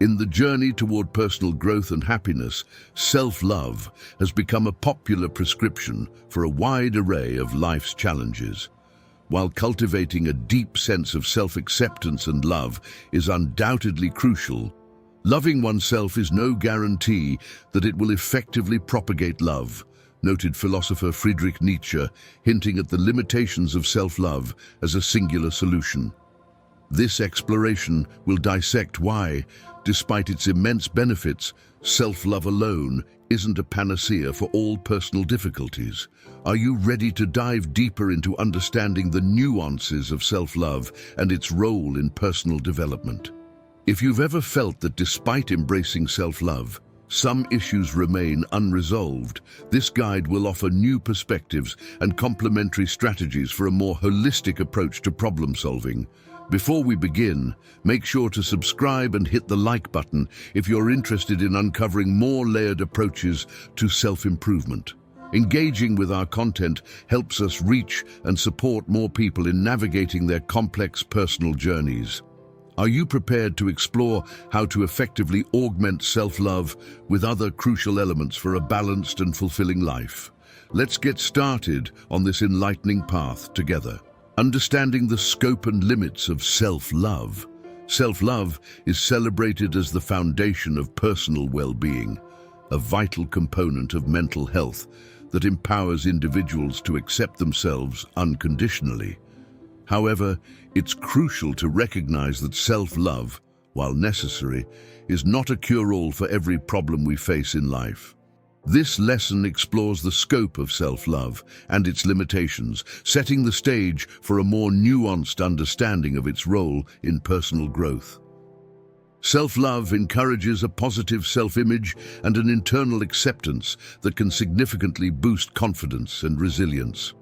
In the journey toward personal growth and happiness, self-love has become a popular prescription for a wide array of life's challenges. While cultivating a deep sense of self-acceptance and love is undoubtedly crucial, loving oneself is no guarantee that it will effectively propagate love, noted philosopher Friedrich Nietzsche, hinting at the limitations of self-love as a singular solution. This exploration will dissect why, despite its immense benefits, self-love alone isn't a panacea for all personal difficulties. Are you ready to dive deeper into understanding the nuances of self-love and its role in personal development? If you've ever felt that despite embracing self-love, some issues remain unresolved, this guide will offer new perspectives and complementary strategies for a more holistic approach to problem solving. Before we begin, make sure to subscribe and hit the like button if you're interested in uncovering more layered approaches to self-improvement. Engaging with our content helps us reach and support more people in navigating their complex personal journeys. Are you prepared to explore how to effectively augment self-love with other crucial elements for a balanced and fulfilling life? Let's get started on this enlightening path together. Understanding the scope and limits of self-love. Self-love is celebrated as the foundation of personal well-being, a vital component of mental health that empowers individuals to accept themselves unconditionally. However, it's crucial to recognize that self-love, while necessary, is not a cure-all for every problem we face in life. This lesson explores the scope of self-love and its limitations, setting the stage for a more nuanced understanding of its role in personal growth. Self-love encourages a positive self-image and an internal acceptance that can significantly boost confidence and resilience.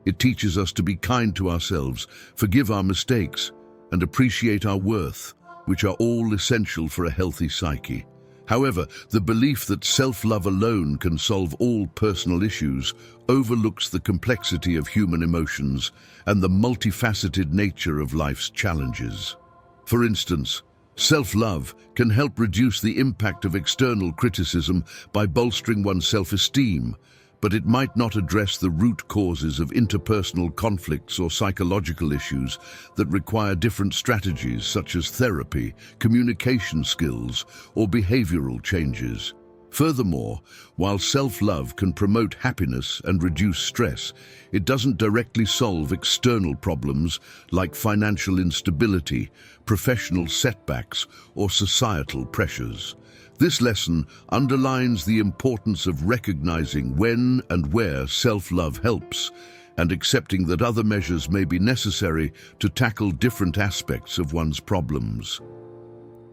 It teaches us to be kind to ourselves, forgive our mistakes, and appreciate our worth, which are all essential for a healthy psyche. However, the belief that self-love alone can solve all personal issues overlooks the complexity of human emotions and the multifaceted nature of life's challenges. For instance, self-love can help reduce the impact of external criticism by bolstering one's self-esteem, but it might not address the root causes of interpersonal conflicts or psychological issues that require different strategies such as therapy, communication skills, or behavioral changes. Furthermore, while self-love can promote happiness and reduce stress, it doesn't directly solve external problems like financial instability, professional setbacks, or societal pressures. This lesson underlines the importance of recognizing when and where self-love helps and accepting that other measures may be necessary to tackle different aspects of one's problems.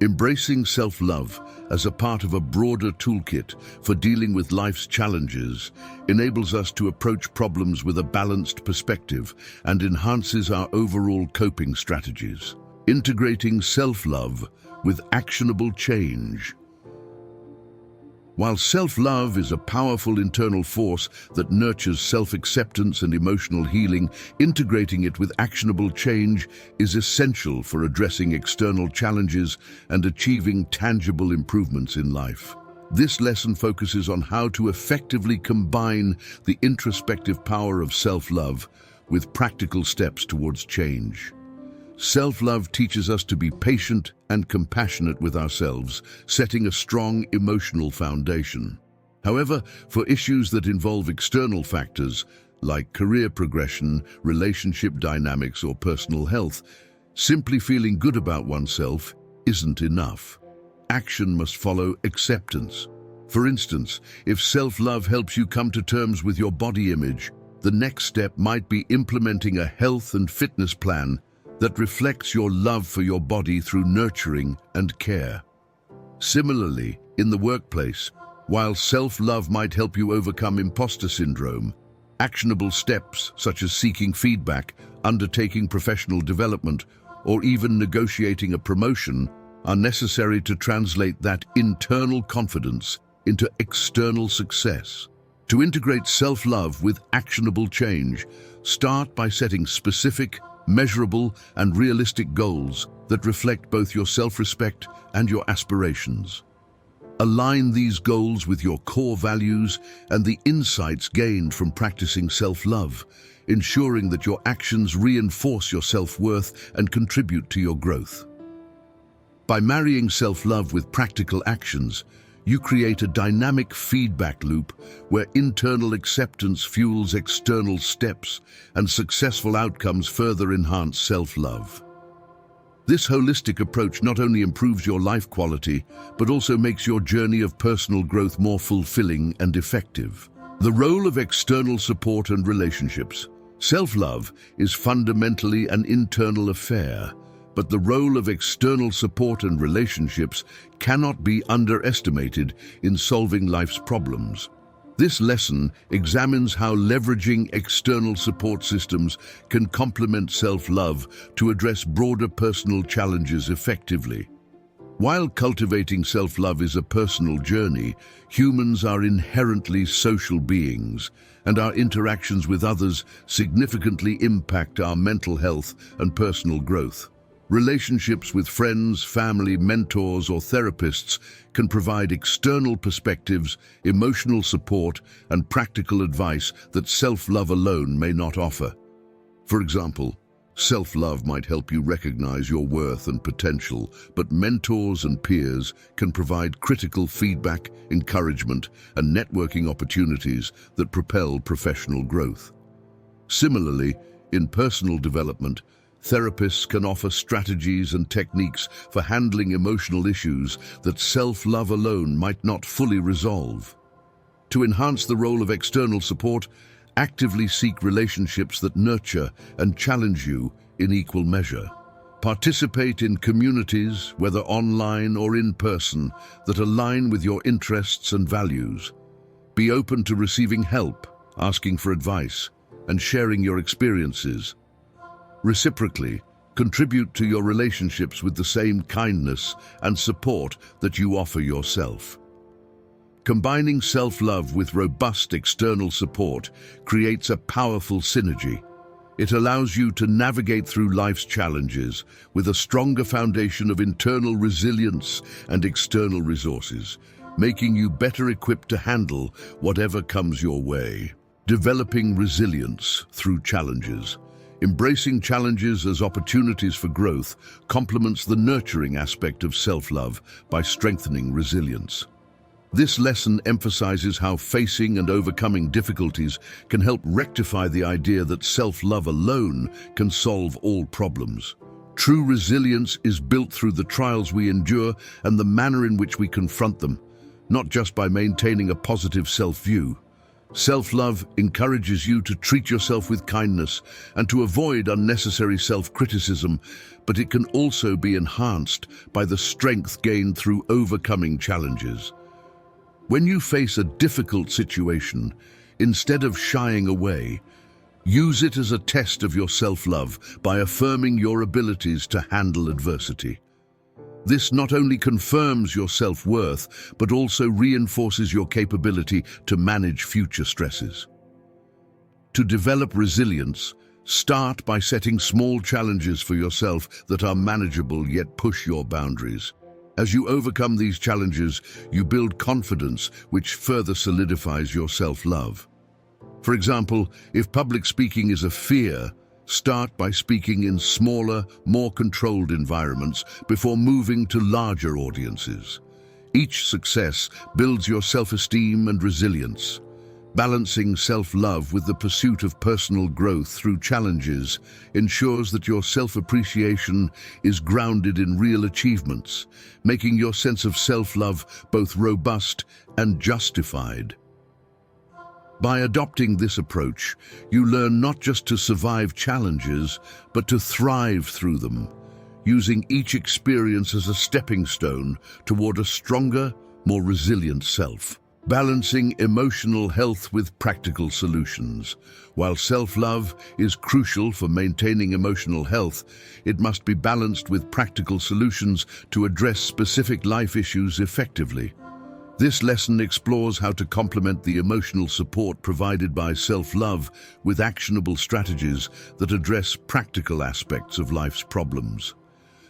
Embracing self-love as a part of a broader toolkit for dealing with life's challenges enables us to approach problems with a balanced perspective and enhances our overall coping strategies. Integrating self-love with actionable change. While self-love is a powerful internal force that nurtures self-acceptance and emotional healing, integrating it with actionable change is essential for addressing external challenges and achieving tangible improvements in life. This lesson focuses on how to effectively combine the introspective power of self-love with practical steps towards change. Self-love teaches us to be patient and compassionate with ourselves, setting a strong emotional foundation. However, for issues that involve external factors, like career progression, relationship dynamics, or personal health, simply feeling good about oneself isn't enough. Action must follow acceptance. For instance, if self-love helps you come to terms with your body image, the next step might be implementing a health and fitness plan that reflects your love for your body through nurturing and care. Similarly, in the workplace, while self-love might help you overcome imposter syndrome, actionable steps such as seeking feedback, undertaking professional development, or even negotiating a promotion are necessary to translate that internal confidence into external success. To integrate self-love with actionable change, start by setting specific, measurable, and realistic goals that reflect both your self-respect and your aspirations. Align these goals with your core values and the insights gained from practicing self-love, ensuring that your actions reinforce your self-worth and contribute to your growth. By marrying self-love with practical actions, you create a dynamic feedback loop where internal acceptance fuels external steps and successful outcomes further enhance self-love. This holistic approach not only improves your life quality, but also makes your journey of personal growth more fulfilling and effective. The role of external support and relationships. Self-love is fundamentally an internal affair, but the role of external support and relationships cannot be underestimated in solving life's problems. This lesson examines how leveraging external support systems can complement self-love to address broader personal challenges effectively. While cultivating self-love is a personal journey, humans are inherently social beings, and our interactions with others significantly impact our mental health and personal growth. Relationships with friends, family, mentors, or therapists can provide external perspectives, emotional support, and practical advice that self-love alone may not offer. For example, self-love might help you recognize your worth and potential, but mentors and peers can provide critical feedback, encouragement, and networking opportunities that propel professional growth. Similarly, in personal development, therapists can offer strategies and techniques for handling emotional issues that self-love alone might not fully resolve. To enhance the role of external support, actively seek relationships that nurture and challenge you in equal measure. Participate in communities, whether online or in person, that align with your interests and values. Be open to receiving help, asking for advice, and sharing your experiences. Reciprocally, contribute to your relationships with the same kindness and support that you offer yourself. Combining self-love with robust external support creates a powerful synergy. It allows you to navigate through life's challenges with a stronger foundation of internal resilience and external resources, making you better equipped to handle whatever comes your way. Developing resilience through challenges. Embracing challenges as opportunities for growth complements the nurturing aspect of self-love by strengthening resilience. This lesson emphasizes how facing and overcoming difficulties can help rectify the idea that self-love alone can solve all problems. True resilience is built through the trials we endure and the manner in which we confront them, not just by maintaining a positive self-view. Self-love encourages you to treat yourself with kindness and to avoid unnecessary self-criticism, but it can also be enhanced by the strength gained through overcoming challenges. When you face a difficult situation, instead of shying away, use it as a test of your self-love by affirming your abilities to handle adversity. This not only confirms your self-worth, but also reinforces your capability to manage future stresses. To develop resilience, start by setting small challenges for yourself that are manageable yet push your boundaries. As you overcome these challenges, you build confidence, which further solidifies your self-love. For example, if public speaking is a fear, start by speaking in smaller, more controlled environments before moving to larger audiences. Each success builds your self-esteem and resilience. Balancing self-love with the pursuit of personal growth through challenges ensures that your self-appreciation is grounded in real achievements, making your sense of self-love both robust and justified. By adopting this approach, you learn not just to survive challenges, but to thrive through them, using each experience as a stepping stone toward a stronger, more resilient self. Balancing emotional health with practical solutions. While self-love is crucial for maintaining emotional health, it must be balanced with practical solutions to address specific life issues effectively. This lesson explores how to complement the emotional support provided by self-love with actionable strategies that address practical aspects of life's problems.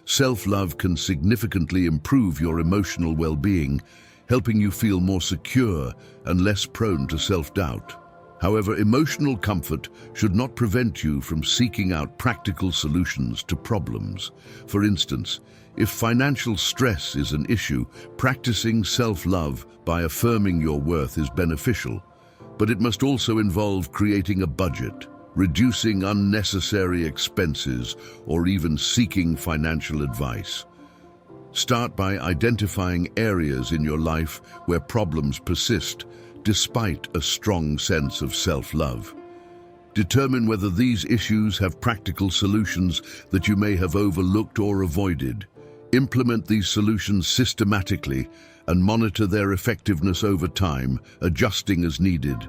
self-love can significantly improve your emotional well-being, helping you feel more secure and less prone to self-doubt. However, emotional comfort should not prevent you from seeking out practical solutions to problems. For instance, if financial stress is an issue, practicing self-love by affirming your worth is beneficial, but it must also involve creating a budget, reducing unnecessary expenses, or even seeking financial advice. Start by identifying areas in your life where problems persist, despite a strong sense of self-love. Determine whether these issues have practical solutions that you may have overlooked or avoided. Implement these solutions systematically and monitor their effectiveness over time, adjusting as needed.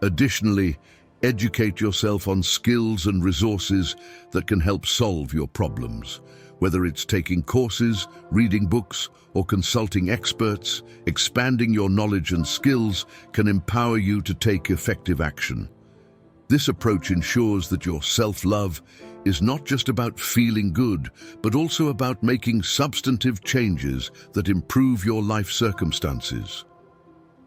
Additionally, educate yourself on skills and resources that can help solve your problems. Whether it's taking courses, reading books, or consulting experts, expanding your knowledge and skills can empower you to take effective action. This approach ensures that your self-love is not just about feeling good, but also about making substantive changes that improve your life circumstances.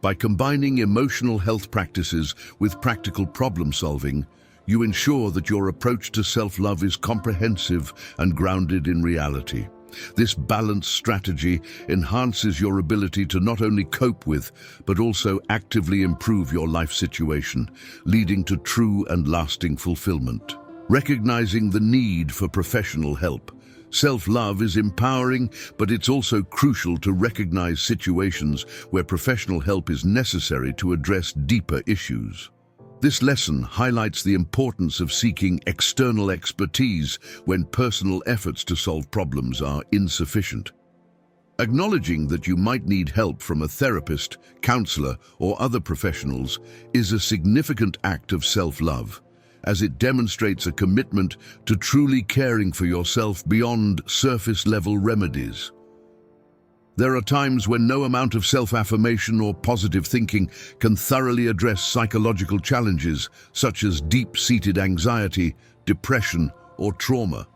By combining emotional health practices with practical problem-solving, you ensure that your approach to self-love is comprehensive and grounded in reality. This balanced strategy enhances your ability to not only cope with, but also actively improve your life situation, leading to true and lasting fulfillment. Recognizing the need for professional help. Self-love is empowering, but it's also crucial to recognize situations where professional help is necessary to address deeper issues. This lesson highlights the importance of seeking external expertise when personal efforts to solve problems are insufficient. Acknowledging that you might need help from a therapist, counselor, or other professionals is a significant act of self-love, as it demonstrates a commitment to truly caring for yourself beyond surface-level remedies. There are times when no amount of self-affirmation or positive thinking can thoroughly address psychological challenges such as deep-seated anxiety, depression, or trauma.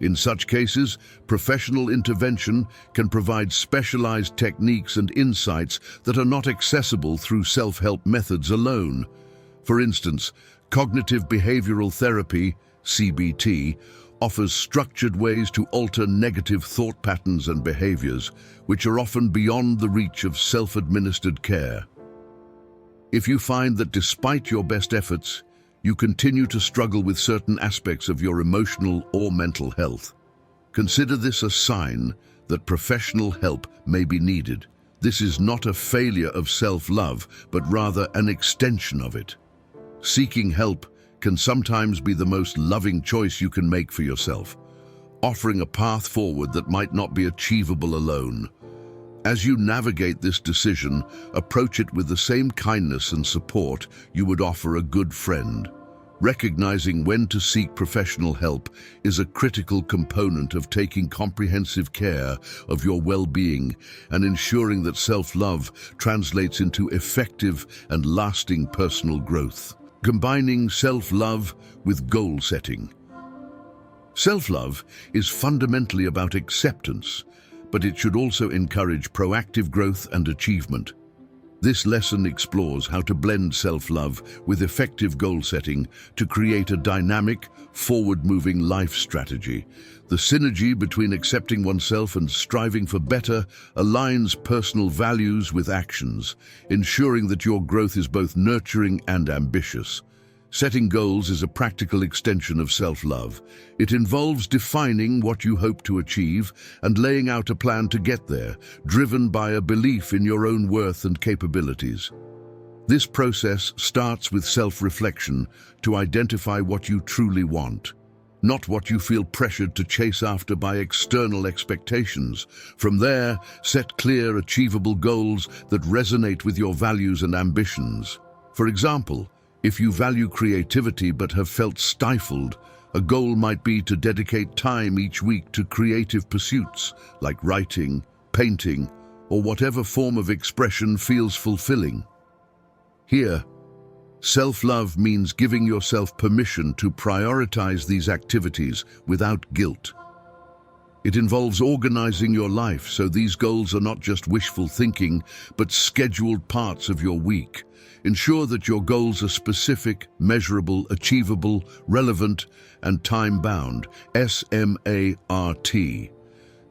In such cases, professional intervention can provide specialized techniques and insights that are not accessible through self-help methods alone. For instance, cognitive behavioral therapy, CBT, offers structured ways to alter negative thought patterns and behaviors, which are often beyond the reach of self-administered care. If you find that despite your best efforts, you continue to struggle with certain aspects of your emotional or mental health, consider this a sign that professional help may be needed. This is not a failure of self-love, but rather an extension of it. Seeking help can sometimes be the most loving choice you can make for yourself, offering a path forward that might not be achievable alone. As you navigate this decision, approach it with the same kindness and support you would offer a good friend. Recognizing when to seek professional help is a critical component of taking comprehensive care of your well-being and ensuring that self-love translates into effective and lasting personal growth. Combining self-love with goal setting. Self-love is fundamentally about acceptance, but it should also encourage proactive growth and achievement. This lesson explores how to blend self-love with effective goal setting to create a dynamic, forward-moving life strategy. The synergy between accepting oneself and striving for better aligns personal values with actions, ensuring that your growth is both nurturing and ambitious. Setting goals is a practical extension of self-love. It involves defining what you hope to achieve and laying out a plan to get there, driven by a belief in your own worth and capabilities. This process starts with self-reflection to identify what you truly want, not what you feel pressured to chase after by external expectations. From there, set clear, achievable goals that resonate with your values and ambitions. For example, if you value creativity but have felt stifled, a goal might be to dedicate time each week to creative pursuits like writing, painting, or whatever form of expression feels fulfilling. Here, self-love means giving yourself permission to prioritize these activities without guilt. It involves organizing your life so these goals are not just wishful thinking, but scheduled parts of your week. Ensure that your goals are specific, measurable, achievable, relevant, and time-bound. SMART.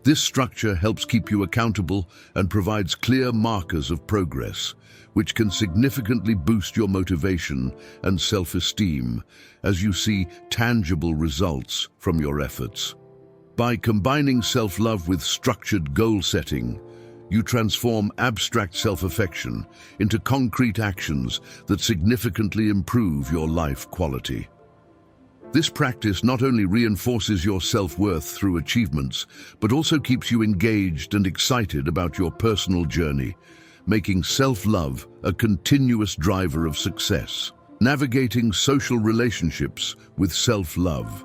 This structure helps keep you accountable and provides clear markers of progress, which can significantly boost your motivation and self-esteem as you see tangible results from your efforts. By combining self-love with structured goal setting, you transform abstract self-affection into concrete actions that significantly improve your life quality. This practice not only reinforces your self-worth through achievements, but also keeps you engaged and excited about your personal journey, making self-love a continuous driver of success. Navigating social relationships with self-love.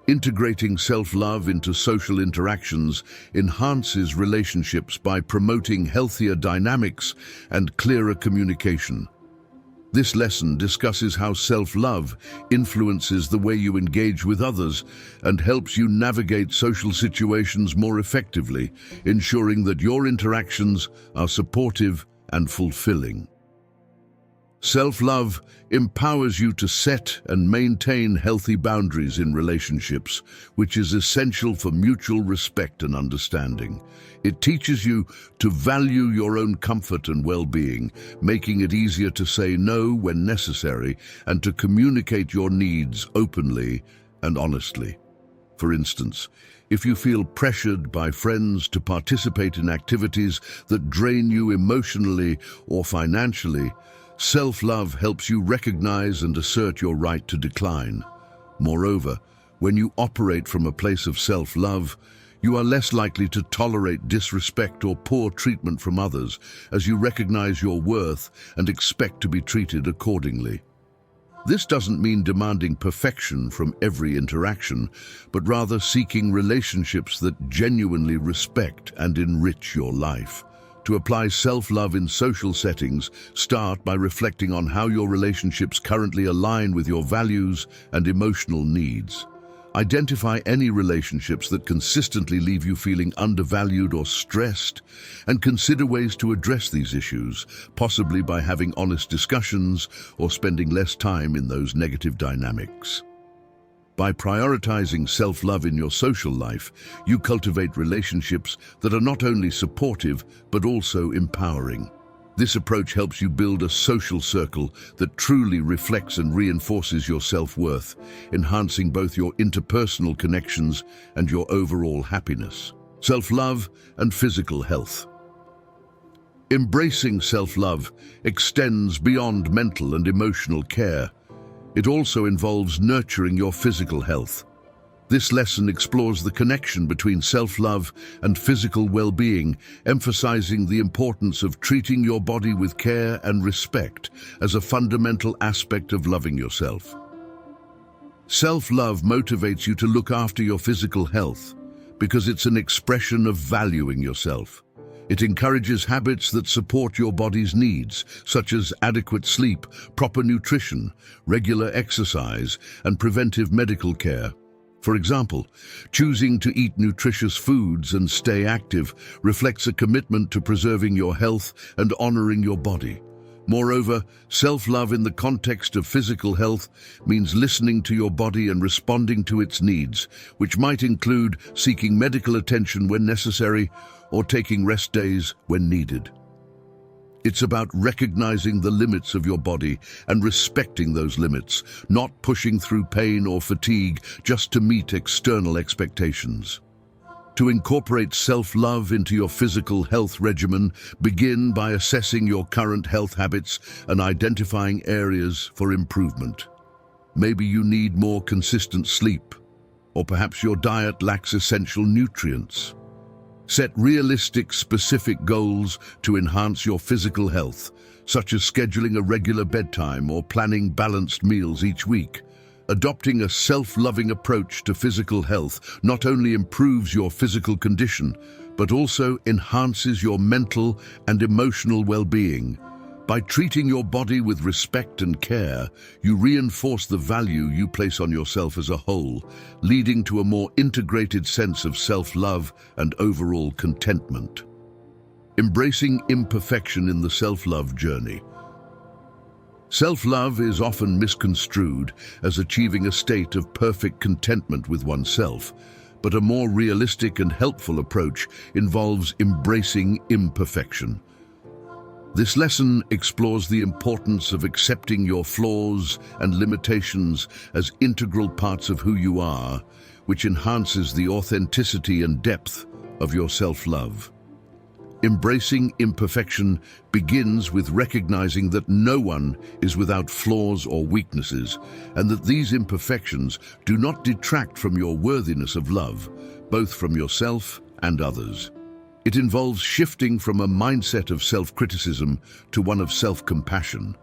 Integrating self-love into social interactions enhances relationships by promoting healthier dynamics and clearer communication. This lesson discusses how self-love influences the way you engage with others and helps you navigate social situations more effectively, ensuring that your interactions are supportive and fulfilling. Self-love empowers you to set and maintain healthy boundaries in relationships, which is essential for mutual respect and understanding. It teaches you to value your own comfort and well-being, making it easier to say no when necessary and to communicate your needs openly and honestly. For instance, if you feel pressured by friends to participate in activities that drain you emotionally or financially, self-love helps you recognize and assert your right to decline. Moreover, when you operate from a place of self-love, you are less likely to tolerate disrespect or poor treatment from others, as you recognize your worth and expect to be treated accordingly. This doesn't mean demanding perfection from every interaction, but rather seeking relationships that genuinely respect and enrich your life. To apply self-love in social settings, start by reflecting on how your relationships currently align with your values and emotional needs. Identify any relationships that consistently leave you feeling undervalued or stressed, and consider ways to address these issues, possibly by having honest discussions or spending less time in those negative dynamics. By prioritizing self-love in your social life, you cultivate relationships that are not only supportive, but also empowering. This approach helps you build a social circle that truly reflects and reinforces your self-worth, enhancing both your interpersonal connections and your overall happiness. Self-love and physical health. Embracing self-love extends beyond mental and emotional care. It also involves nurturing your physical health. This lesson explores the connection between self-love and physical well-being, emphasizing the importance of treating your body with care and respect as a fundamental aspect of loving yourself. Self-love motivates you to look after your physical health because it's an expression of valuing yourself. It encourages habits that support your body's needs, such as adequate sleep, proper nutrition, regular exercise, and preventive medical care. For example, choosing to eat nutritious foods and stay active reflects a commitment to preserving your health and honoring your body. Moreover, self-love in the context of physical health means listening to your body and responding to its needs, which might include seeking medical attention when necessary or taking rest days when needed. It's about recognizing the limits of your body and respecting those limits, not pushing through pain or fatigue just to meet external expectations. To incorporate self-love into your physical health regimen, begin by assessing your current health habits and identifying areas for improvement. Maybe you need more consistent sleep, or perhaps your diet lacks essential nutrients. Set realistic, specific goals to enhance your physical health, such as scheduling a regular bedtime or planning balanced meals each week. Adopting a self-loving approach to physical health not only improves your physical condition, but also enhances your mental and emotional well-being, By treating your body with respect and care, you reinforce the value you place on yourself as a whole, leading to a more integrated sense of self-love and overall contentment. Embracing imperfection in the self-love journey. Self-love is often misconstrued as achieving a state of perfect contentment with oneself, but a more realistic and helpful approach involves embracing imperfection. This lesson explores the importance of accepting your flaws and limitations as integral parts of who you are, which enhances the authenticity and depth of your self-love. Embracing imperfection begins with recognizing that no one is without flaws or weaknesses, and that these imperfections do not detract from your worthiness of love, both from yourself and others. It involves shifting from a mindset of self-criticism to one of self-compassion,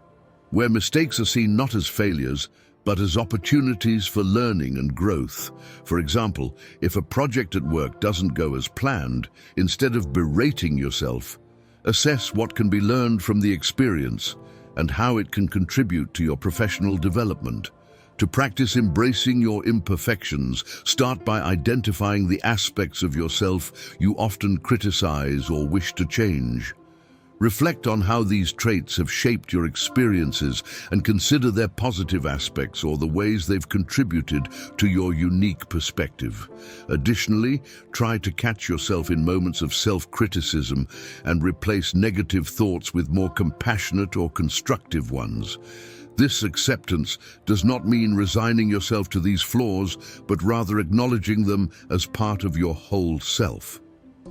where mistakes are seen not as failures, but as opportunities for learning and growth. For example, if a project at work doesn't go as planned, instead of berating yourself, assess what can be learned from the experience and how it can contribute to your professional development. To practice embracing your imperfections, start by identifying the aspects of yourself you often criticize or wish to change. Reflect on how these traits have shaped your experiences and consider their positive aspects or the ways they've contributed to your unique perspective. Additionally, try to catch yourself in moments of self-criticism and replace negative thoughts with more compassionate or constructive ones. This acceptance does not mean resigning yourself to these flaws, but rather acknowledging them as part of your whole self.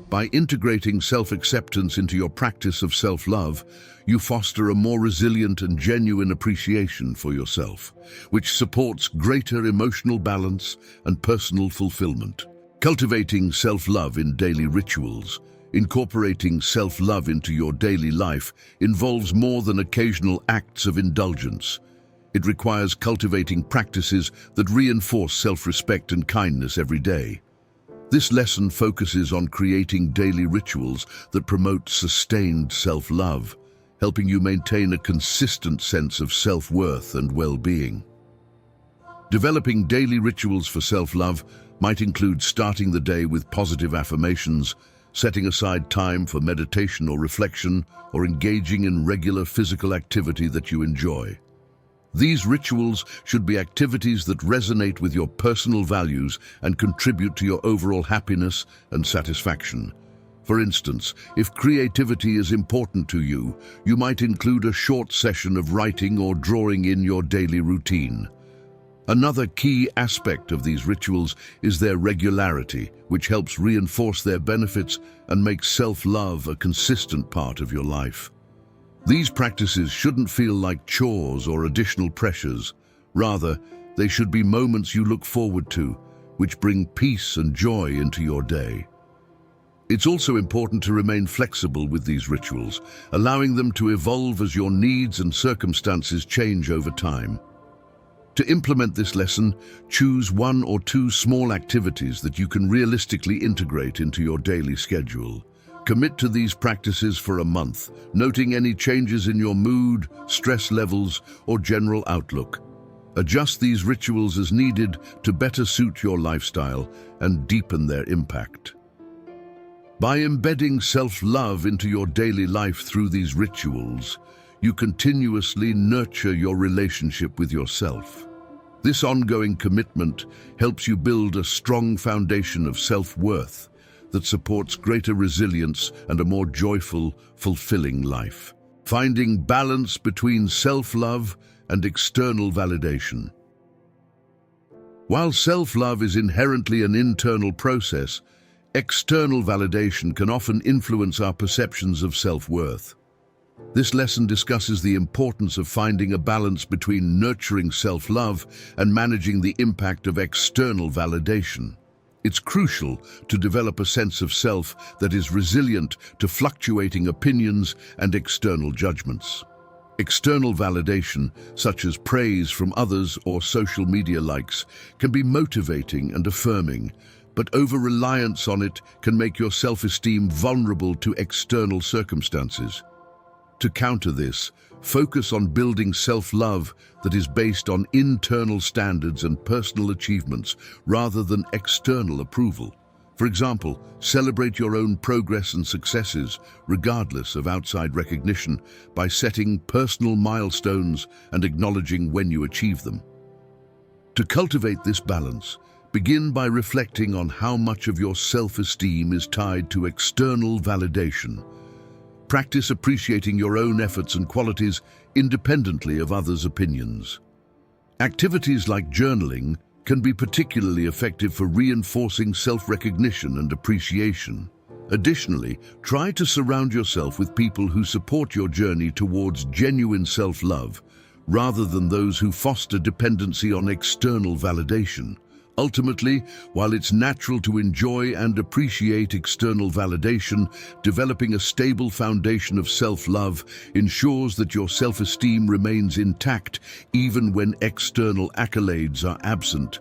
By integrating self-acceptance into your practice of self-love, you foster a more resilient and genuine appreciation for yourself, which supports greater emotional balance and personal fulfillment. Cultivating self-love in daily rituals. Incorporating self-love into your daily life involves more than occasional acts of indulgence. It requires cultivating practices that reinforce self-respect and kindness every day. This lesson focuses on creating daily rituals that promote sustained self-love, helping you maintain a consistent sense of self-worth and well-being. Developing daily rituals for self-love might include starting the day with positive affirmations, setting aside time for meditation or reflection, or engaging in regular physical activity that you enjoy. These rituals should be activities that resonate with your personal values and contribute to your overall happiness and satisfaction. For instance, if creativity is important to you, you might include a short session of writing or drawing in your daily routine. Another key aspect of these rituals is their regularity, which helps reinforce their benefits and makes self-love a consistent part of your life. These practices shouldn't feel like chores or additional pressures. Rather, they should be moments you look forward to, which bring peace and joy into your day. It's also important to remain flexible with these rituals, allowing them to evolve as your needs and circumstances change over time. To implement this lesson, choose one or two small activities that you can realistically integrate into your daily schedule. Commit to these practices for a month, noting any changes in your mood, stress levels, or general outlook. Adjust these rituals as needed to better suit your lifestyle and deepen their impact. By embedding self-love into your daily life through these rituals, you continuously nurture your relationship with yourself. This ongoing commitment helps you build a strong foundation of self-worth that supports greater resilience and a more joyful, fulfilling life. Finding balance between self-love and external validation. While self-love is inherently an internal process, external validation can often influence our perceptions of self-worth. This lesson discusses the importance of finding a balance between nurturing self-love and managing the impact of external validation. It's crucial to develop a sense of self that is resilient to fluctuating opinions and external judgments. External validation, such as praise from others or social media likes, can be motivating and affirming, but over-reliance on it can make your self-esteem vulnerable to external circumstances. To counter this, focus on building self-love that is based on internal standards and personal achievements rather than external approval. For example, celebrate your own progress and successes, regardless of outside recognition, by setting personal milestones and acknowledging when you achieve them. To cultivate this balance, begin by reflecting on how much of your self-esteem is tied to external validation. Practice appreciating your own efforts and qualities independently of others' opinions. Activities like journaling can be particularly effective for reinforcing self-recognition and appreciation. Additionally, try to surround yourself with people who support your journey towards genuine self-love, rather than those who foster dependency on external validation. Ultimately, while it's natural to enjoy and appreciate external validation, developing a stable foundation of self-love ensures that your self-esteem remains intact even when external accolades are absent.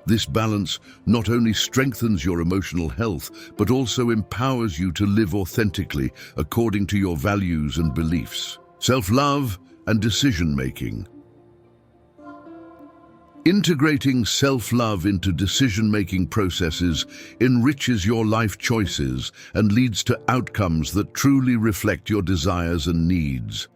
This balance not only strengthens your emotional health, but also empowers you to live authentically according to your values and beliefs. Self-love and decision-making. Integrating self-love into decision-making processes enriches your life choices and leads to outcomes that truly reflect your desires and needs.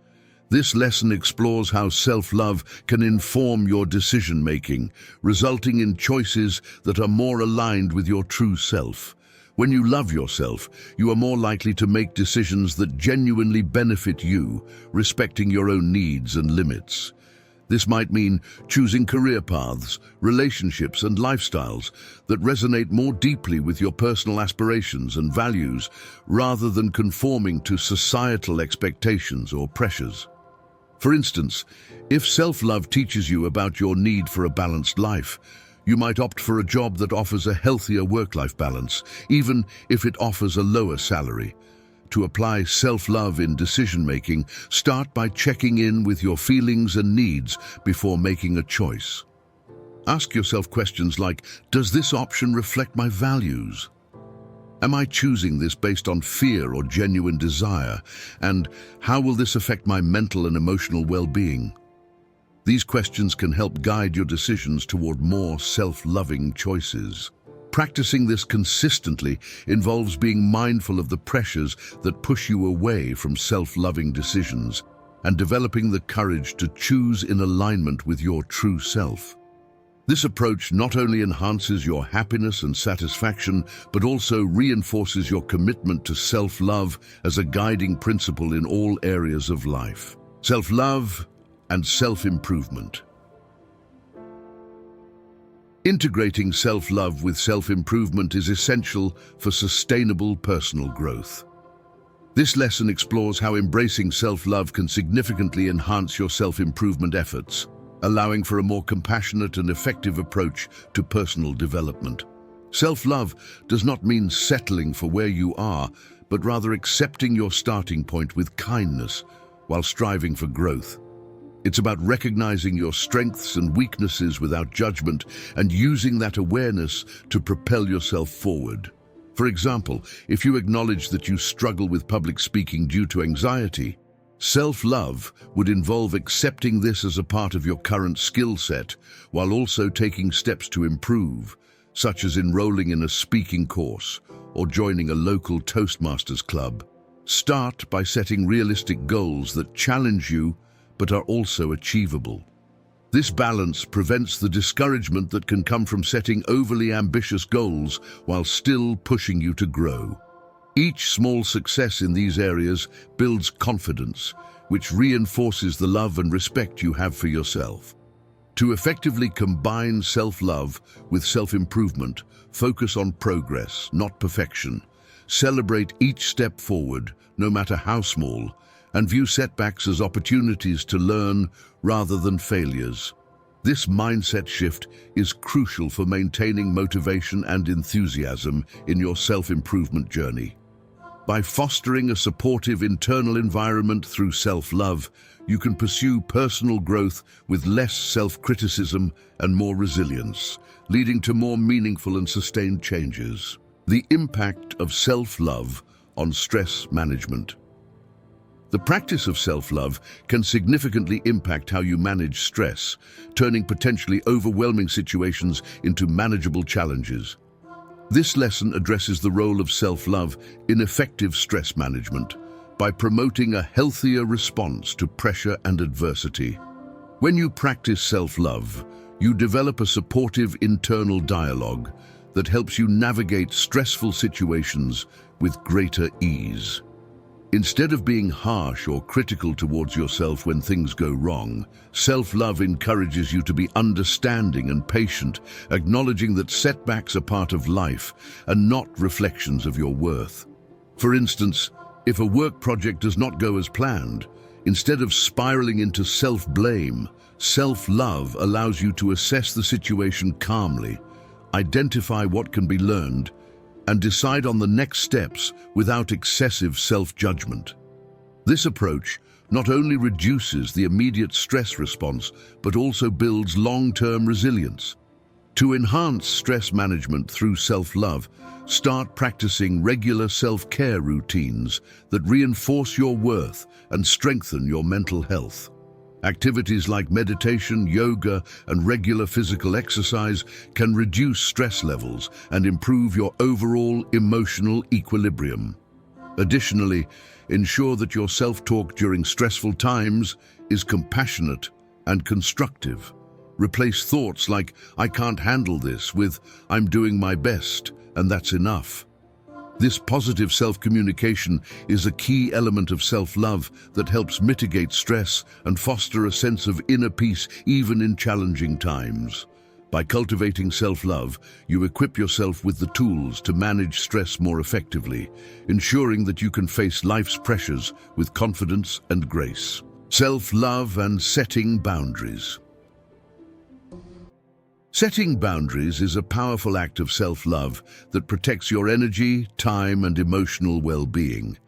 This lesson explores how self-love can inform your decision-making, resulting in choices that are more aligned with your true self. When you love yourself, you are more likely to make decisions that genuinely benefit you, respecting your own needs and limits. This might mean choosing career paths, relationships, and lifestyles that resonate more deeply with your personal aspirations and values, rather than conforming to societal expectations or pressures. For instance, if self-love teaches you about your need for a balanced life, you might opt for a job that offers a healthier work-life balance, even if it offers a lower salary. To apply self-love in decision-making, start by checking in with your feelings and needs before making a choice. Ask yourself questions like, does this option reflect my values? Am I choosing this based on fear or genuine desire? And how will this affect my mental and emotional well-being? These questions can help guide your decisions toward more self-loving choices. Practicing this consistently involves being mindful of the pressures that push you away from self-loving decisions and developing the courage to choose in alignment with your true self. This approach not only enhances your happiness and satisfaction, but also reinforces your commitment to self-love as a guiding principle in all areas of life. Self-love and self-improvement. Integrating self-love with self-improvement is essential for sustainable personal growth. This lesson explores how embracing self-love can significantly enhance your self-improvement efforts, allowing for a more compassionate and effective approach to personal development. Self-love does not mean settling for where you are, but rather accepting your starting point with kindness while striving for growth. It's about recognizing your strengths and weaknesses without judgment and using that awareness to propel yourself forward. For example, if you acknowledge that you struggle with public speaking due to anxiety, self-love would involve accepting this as a part of your current skill set while also taking steps to improve, such as enrolling in a speaking course or joining a local Toastmasters club. Start by setting realistic goals that challenge you but are also achievable. This balance prevents the discouragement that can come from setting overly ambitious goals while still pushing you to grow. Each small success in these areas builds confidence, which reinforces the love and respect you have for yourself. To effectively combine self-love with self-improvement, focus on progress, not perfection. Celebrate each step forward, no matter how small, and view setbacks as opportunities to learn rather than failures. This mindset shift is crucial for maintaining motivation and enthusiasm in your self-improvement journey. By fostering a supportive internal environment through self-love, you can pursue personal growth with less self-criticism and more resilience, leading to more meaningful and sustained changes. The impact of self-love on stress management. The practice of self-love can significantly impact how you manage stress, turning potentially overwhelming situations into manageable challenges. This lesson addresses the role of self-love in effective stress management by promoting a healthier response to pressure and adversity. When you practice self-love, you develop a supportive internal dialogue that helps you navigate stressful situations with greater ease. Instead of being harsh or critical towards yourself when things go wrong, self-love encourages you to be understanding and patient, acknowledging that setbacks are part of life and not reflections of your worth. For instance, if a work project does not go as planned, instead of spiraling into self-blame, self-love allows you to assess the situation calmly, identify what can be learned, and decide on the next steps without excessive self-judgment. This approach not only reduces the immediate stress response, but also builds long-term resilience. To enhance stress management through self-love, start practicing regular self-care routines that reinforce your worth and strengthen your mental health. Activities like meditation, yoga, and regular physical exercise can reduce stress levels and improve your overall emotional equilibrium. Additionally, ensure that your self-talk during stressful times is compassionate and constructive. Replace thoughts like, "I can't handle this," with, "I'm doing my best, and that's enough." This positive self-communication is a key element of self-love that helps mitigate stress and foster a sense of inner peace even in challenging times. By cultivating self-love, you equip yourself with the tools to manage stress more effectively, ensuring that you can face life's pressures with confidence and grace. Self-love and setting boundaries. Setting boundaries is a powerful act of self-love that protects your energy, time, and emotional well-being.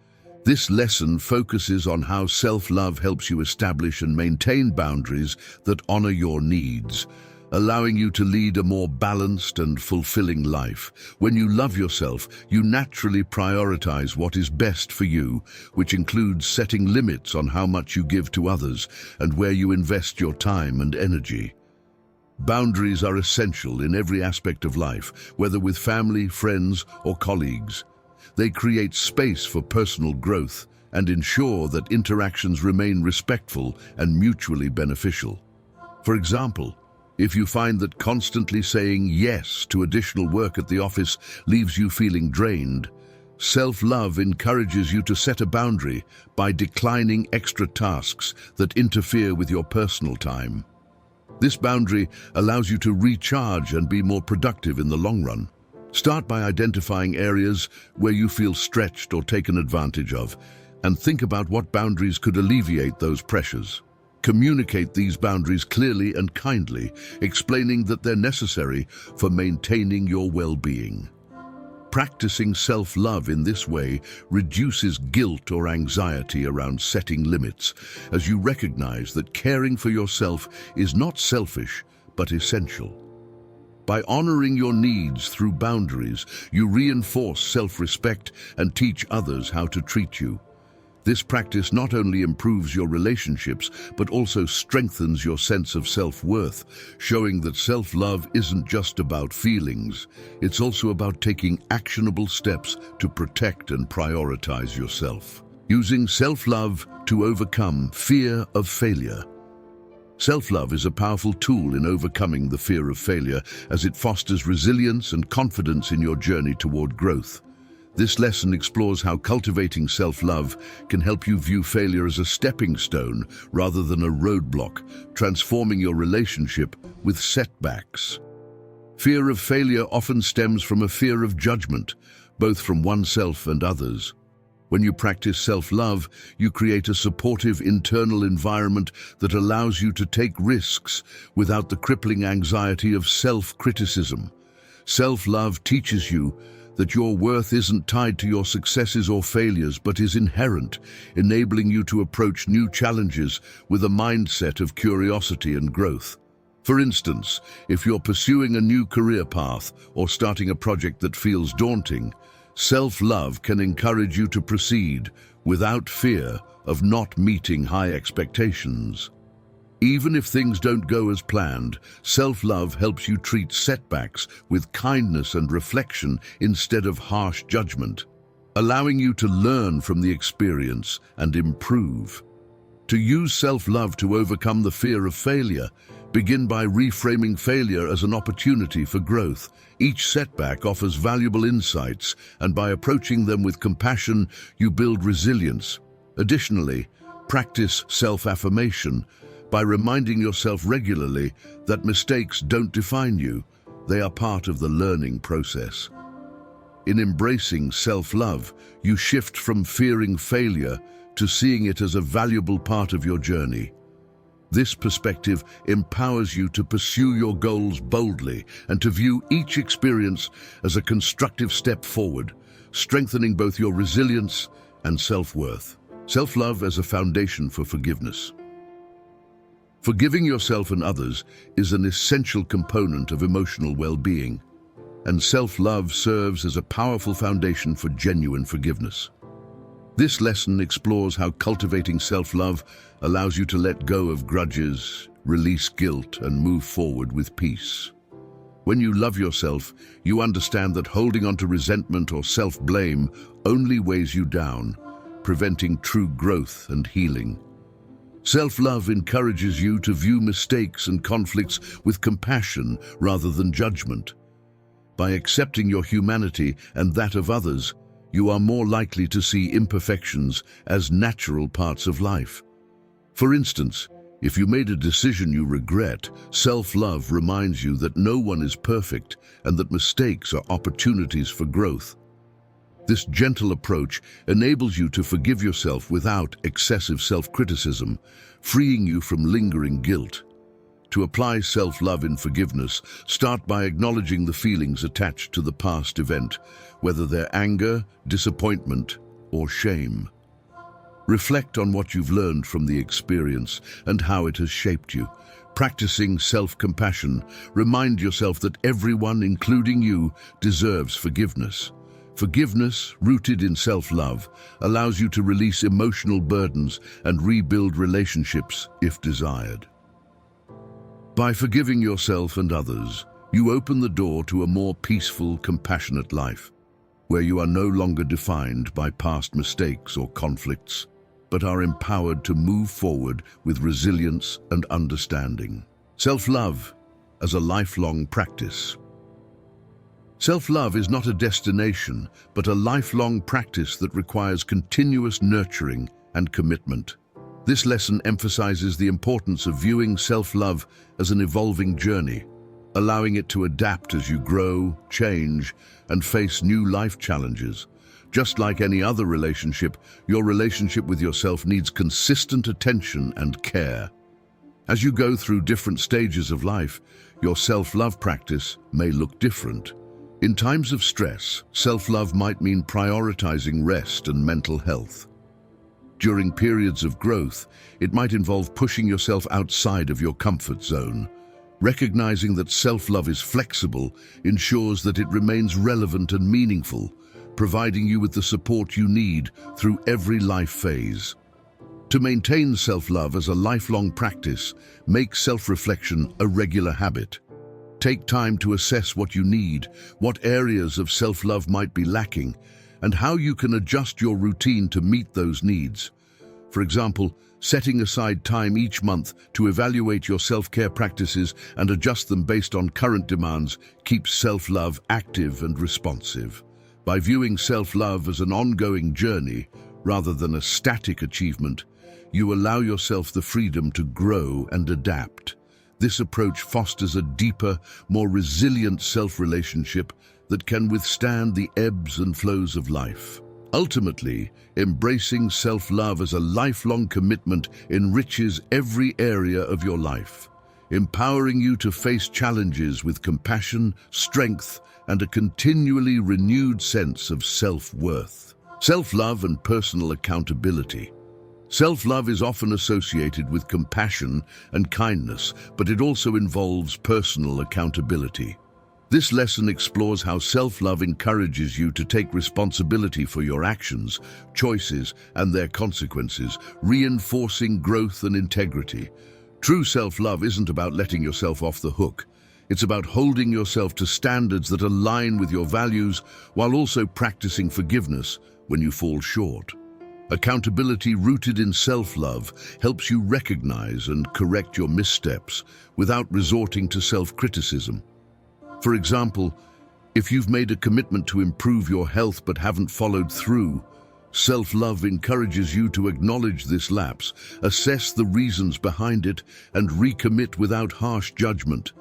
This lesson focuses on how self-love helps you establish and maintain boundaries that honor your needs, allowing you to lead a more balanced and fulfilling life. When you love yourself, you naturally prioritize what is best for you, which includes setting limits on how much you give to others and where you invest your time and energy. Boundaries are essential in every aspect of life, whether with family, friends, or colleagues. They create space for personal growth and ensure that interactions remain respectful and mutually beneficial. For example, if you find that constantly saying yes to additional work at the office leaves you feeling drained, self-love encourages you to set a boundary by declining extra tasks that interfere with your personal time. This boundary allows you to recharge and be more productive in the long run. Start by identifying areas where you feel stretched or taken advantage of, and think about what boundaries could alleviate those pressures. Communicate these boundaries clearly and kindly, explaining that they're necessary for maintaining your well-being. Practicing self-love in this way reduces guilt or anxiety around setting limits, as you recognize that caring for yourself is not selfish, but essential. By honoring your needs through boundaries, you reinforce self-respect and teach others how to treat you. This practice not only improves your relationships, but also strengthens your sense of self-worth, showing that self-love isn't just about feelings. It's also about taking actionable steps to protect and prioritize yourself. Using self-love to overcome fear of failure. Self-love is a powerful tool in overcoming the fear of failure, as it fosters resilience and confidence in your journey toward growth. This lesson explores how cultivating self-love can help you view failure as a stepping stone rather than a roadblock, transforming your relationship with setbacks. Fear of failure often stems from a fear of judgment, both from oneself and others. When you practice self-love, you create a supportive internal environment that allows you to take risks without the crippling anxiety of self-criticism. Self-love teaches you that your worth isn't tied to your successes or failures, but is inherent, enabling you to approach new challenges with a mindset of curiosity and growth. For instance, if you're pursuing a new career path or starting a project that feels daunting, self-love can encourage you to proceed without fear of not meeting high expectations. Even if things don't go as planned, self-love helps you treat setbacks with kindness and reflection instead of harsh judgment, allowing you to learn from the experience and improve. To use self-love to overcome the fear of failure, begin by reframing failure as an opportunity for growth. Each setback offers valuable insights, and by approaching them with compassion, you build resilience. Additionally, practice self-affirmation by reminding yourself regularly that mistakes don't define you. They are part of the learning process. In embracing self-love, you shift from fearing failure to seeing it as a valuable part of your journey. This perspective empowers you to pursue your goals boldly and to view each experience as a constructive step forward, strengthening both your resilience and self-worth. Self-love as a foundation for forgiveness. Forgiving yourself and others is an essential component of emotional well-being, and self-love serves as a powerful foundation for genuine forgiveness. This lesson explores how cultivating self-love allows you to let go of grudges, release guilt, and move forward with peace. When you love yourself, you understand that holding on to resentment or self-blame only weighs you down, preventing true growth and healing. Self-love encourages you to view mistakes and conflicts with compassion rather than judgment. By accepting your humanity and that of others, you are more likely to see imperfections as natural parts of life. For instance, if you made a decision you regret, self-love reminds you that no one is perfect and that mistakes are opportunities for growth. This gentle approach enables you to forgive yourself without excessive self-criticism, freeing you from lingering guilt. To apply self-love in forgiveness, start by acknowledging the feelings attached to the past event, whether they're anger, disappointment, or shame. Reflect on what you've learned from the experience and how it has shaped you. Practicing self-compassion, remind yourself that everyone, including you, deserves forgiveness. Forgiveness, rooted in self-love, allows you to release emotional burdens and rebuild relationships if desired. By forgiving yourself and others, you open the door to a more peaceful, compassionate life, where you are no longer defined by past mistakes or conflicts, but are empowered to move forward with resilience and understanding. Self-love as a lifelong practice. Self-love is not a destination, but a lifelong practice that requires continuous nurturing and commitment. This lesson emphasizes the importance of viewing self-love as an evolving journey, allowing it to adapt as you grow, change, and face new life challenges. Just like any other relationship, your relationship with yourself needs consistent attention and care. As you go through different stages of life, your self-love practice may look different. In times of stress, self-love might mean prioritizing rest and mental health. During periods of growth, it might involve pushing yourself outside of your comfort zone. Recognizing that self-love is flexible ensures that it remains relevant and meaningful, providing you with the support you need through every life phase. To maintain self-love as a lifelong practice, make self-reflection a regular habit. Take time to assess what you need, what areas of self-love might be lacking, and how you can adjust your routine to meet those needs. For example, setting aside time each month to evaluate your self-care practices and adjust them based on current demands keeps self-love active and responsive. By viewing self-love as an ongoing journey rather than a static achievement, you allow yourself the freedom to grow and adapt. This approach fosters a deeper, more resilient self-relationship that can withstand the ebbs and flows of life. Ultimately, embracing self-love as a lifelong commitment enriches every area of your life, empowering you to face challenges with compassion, strength, and a continually renewed sense of self-worth. Self-love and personal accountability. Self-love is often associated with compassion and kindness, but it also involves personal accountability. This lesson explores how self-love encourages you to take responsibility for your actions, choices, and their consequences, reinforcing growth and integrity. True self-love isn't about letting yourself off the hook. It's about holding yourself to standards that align with your values while also practicing forgiveness when you fall short. Accountability rooted in self-love helps you recognize and correct your missteps without resorting to self-criticism. For example, if you've made a commitment to improve your health but haven't followed through, self-love encourages you to acknowledge this lapse, assess the reasons behind it, and recommit without harsh judgment.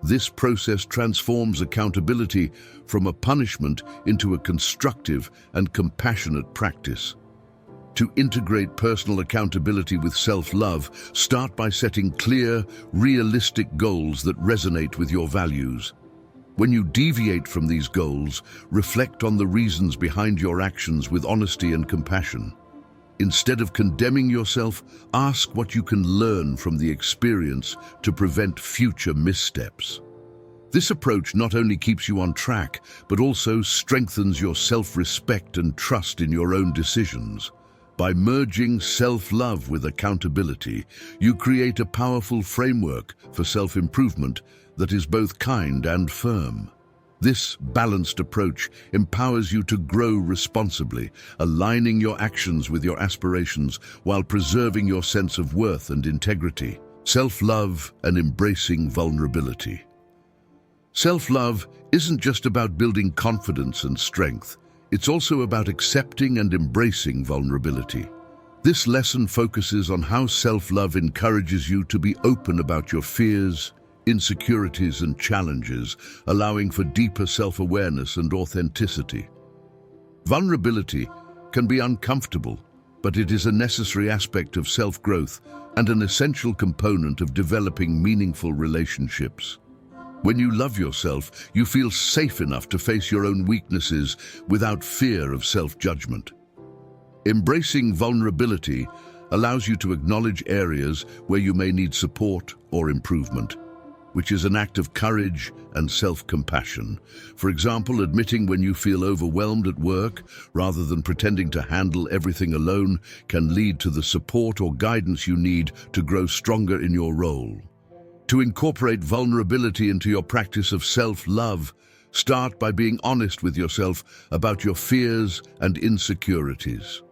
This process transforms accountability from a punishment into a constructive and compassionate practice. To integrate personal accountability with self-love, start by setting clear, realistic goals that resonate with your values. When you deviate from these goals, reflect on the reasons behind your actions with honesty and compassion. Instead of condemning yourself, ask what you can learn from the experience to prevent future missteps. This approach not only keeps you on track, but also strengthens your self-respect and trust in your own decisions. By merging self-love with accountability, you create a powerful framework for self-improvement that is both kind and firm. This balanced approach empowers you to grow responsibly, aligning your actions with your aspirations while preserving your sense of worth and integrity. Self-love and embracing vulnerability. Self-love isn't just about building confidence and strength. It's also about accepting and embracing vulnerability. This lesson focuses on how self-love encourages you to be open about your fears, insecurities, and challenges, allowing for deeper self-awareness and authenticity. Vulnerability can be uncomfortable, but it is a necessary aspect of self-growth and an essential component of developing meaningful relationships. When you love yourself, you feel safe enough to face your own weaknesses without fear of self-judgment. Embracing vulnerability allows you to acknowledge areas where you may need support or improvement, which is an act of courage and self-compassion. For example, admitting when you feel overwhelmed at work rather than pretending to handle everything alone can lead to the support or guidance you need to grow stronger in your role. To incorporate vulnerability into your practice of self-love, start by being honest with yourself about your fears and insecurities.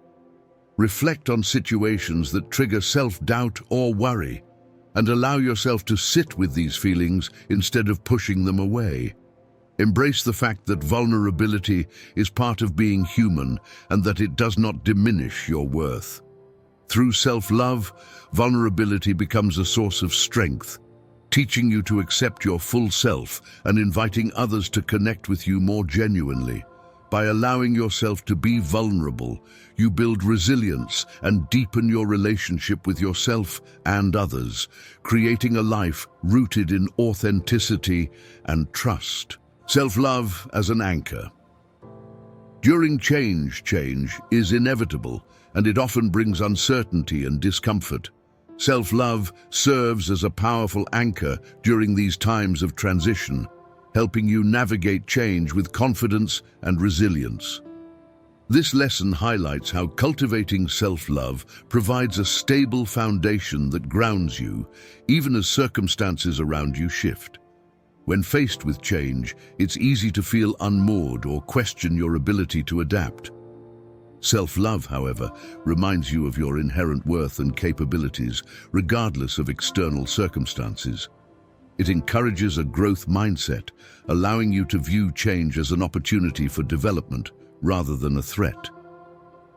Reflect on situations that trigger self-doubt or worry, and allow yourself to sit with these feelings instead of pushing them away. Embrace the fact that vulnerability is part of being human and that it does not diminish your worth. Through self-love, vulnerability becomes a source of strength, teaching you to accept your full self and inviting others to connect with you more genuinely. By allowing yourself to be vulnerable, you build resilience and deepen your relationship with yourself and others, creating a life rooted in authenticity and trust. Self-love as an anchor. During change is inevitable, and it often brings uncertainty and discomfort. Self-love serves as a powerful anchor during these times of transition, helping you navigate change with confidence and resilience. This lesson highlights how cultivating self-love provides a stable foundation that grounds you, even as circumstances around you shift. When faced with change, it's easy to feel unmoored or question your ability to adapt. Self-love, however, reminds you of your inherent worth and capabilities, regardless of external circumstances. It encourages a growth mindset, allowing you to view change as an opportunity for development rather than a threat.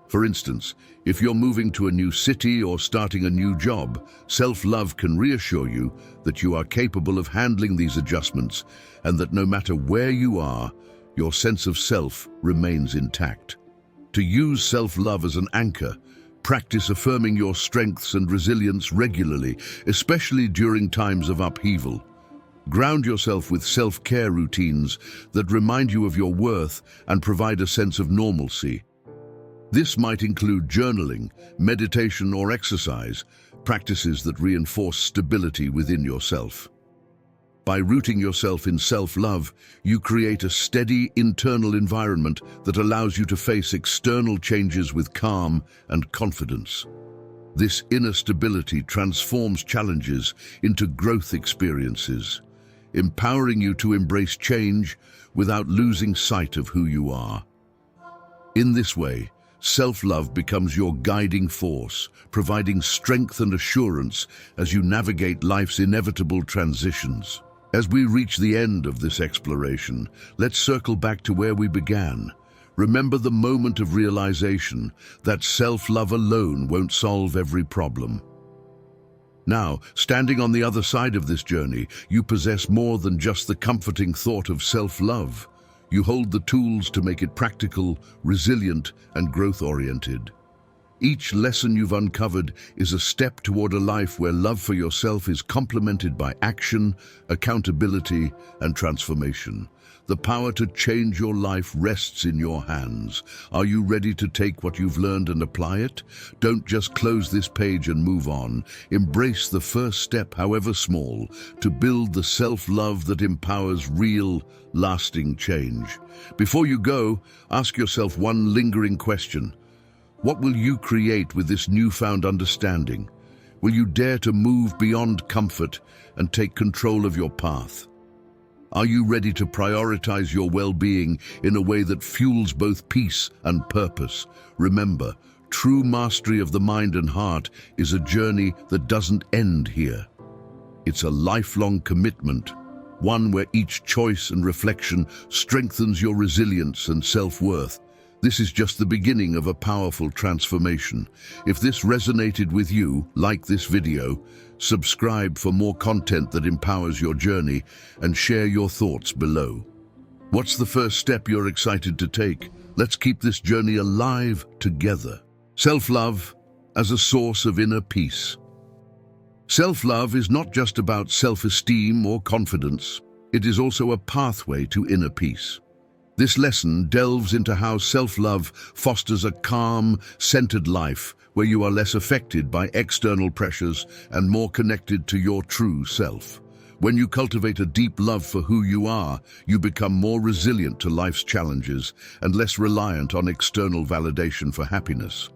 For instance, if you're moving to a new city or starting a new job, self-love can reassure you that you are capable of handling these adjustments and that no matter where you are, your sense of self remains intact. To use self-love as an anchor, practice affirming your strengths and resilience regularly, especially during times of upheaval. Ground yourself with self-care routines that remind you of your worth and provide a sense of normalcy. This might include journaling, meditation, or exercise, practices that reinforce stability within yourself. By rooting yourself in self-love, you create a steady internal environment that allows you to face external changes with calm and confidence. This inner stability transforms challenges into growth experiences, empowering you to embrace change without losing sight of who you are. In this way, self-love becomes your guiding force, providing strength and assurance as you navigate life's inevitable transitions. As we reach the end of this exploration, let's circle back to where we began. Remember the moment of realization that self-love alone won't solve every problem. Now, standing on the other side of this journey, you possess more than just the comforting thought of self-love. You hold the tools to make it practical, resilient, and growth-oriented. Each lesson you've uncovered is a step toward a life where love for yourself is complemented by action, accountability, and transformation. The power to change your life rests in your hands. Are you ready to take what you've learned and apply it? Don't just close this page and move on. Embrace the first step, however small, to build the self-love that empowers real, lasting change. Before you go, ask yourself one lingering question. What will you create with this newfound understanding? Will you dare to move beyond comfort and take control of your path? Are you ready to prioritize your well-being in a way that fuels both peace and purpose? Remember, true mastery of the mind and heart is a journey that doesn't end here. It's a lifelong commitment, one where each choice and reflection strengthens your resilience and self-worth. This is just the beginning of a powerful transformation. If this resonated with you, like this video, subscribe for more content that empowers your journey, and share your thoughts below. What's the first step you're excited to take? Let's keep this journey alive together. Self-love as a source of inner peace. Self-love is not just about self-esteem or confidence. It is also a pathway to inner peace. This lesson delves into how self-love fosters a calm, centered life where you are less affected by external pressures and more connected to your true self. When you cultivate a deep love for who you are, you become more resilient to life's challenges and less reliant on external validation for happiness.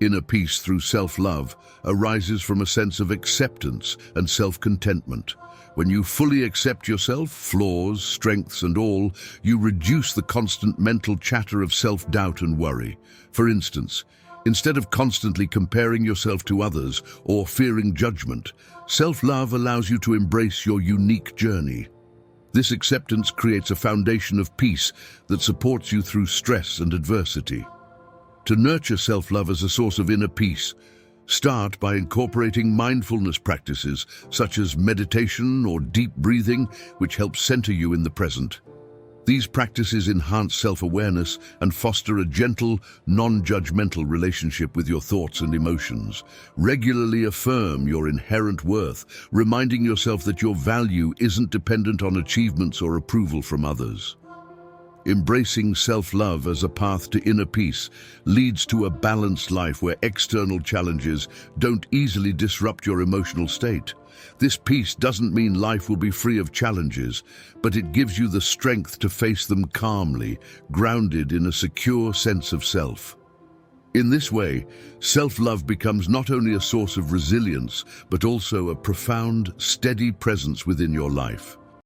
Inner peace through self-love arises from a sense of acceptance and self-contentment. When you fully accept yourself, flaws, strengths, and all, you reduce the constant mental chatter of self-doubt and worry. For instance, instead of constantly comparing yourself to others or fearing judgment, self-love allows you to embrace your unique journey. This acceptance creates a foundation of peace that supports you through stress and adversity. To nurture self-love as a source of inner peace, start by incorporating mindfulness practices such as meditation or deep breathing, which help center you in the present. These practices enhance self-awareness and foster a gentle, non-judgmental relationship with your thoughts and emotions. Regularly affirm your inherent worth, reminding yourself that your value isn't dependent on achievements or approval from others. Embracing self-love as a path to inner peace leads to a balanced life where external challenges don't easily disrupt your emotional state. This peace doesn't mean life will be free of challenges, but it gives you the strength to face them calmly, grounded in a secure sense of self. In this way, self-love becomes not only a source of resilience, but also a profound, steady presence within your life.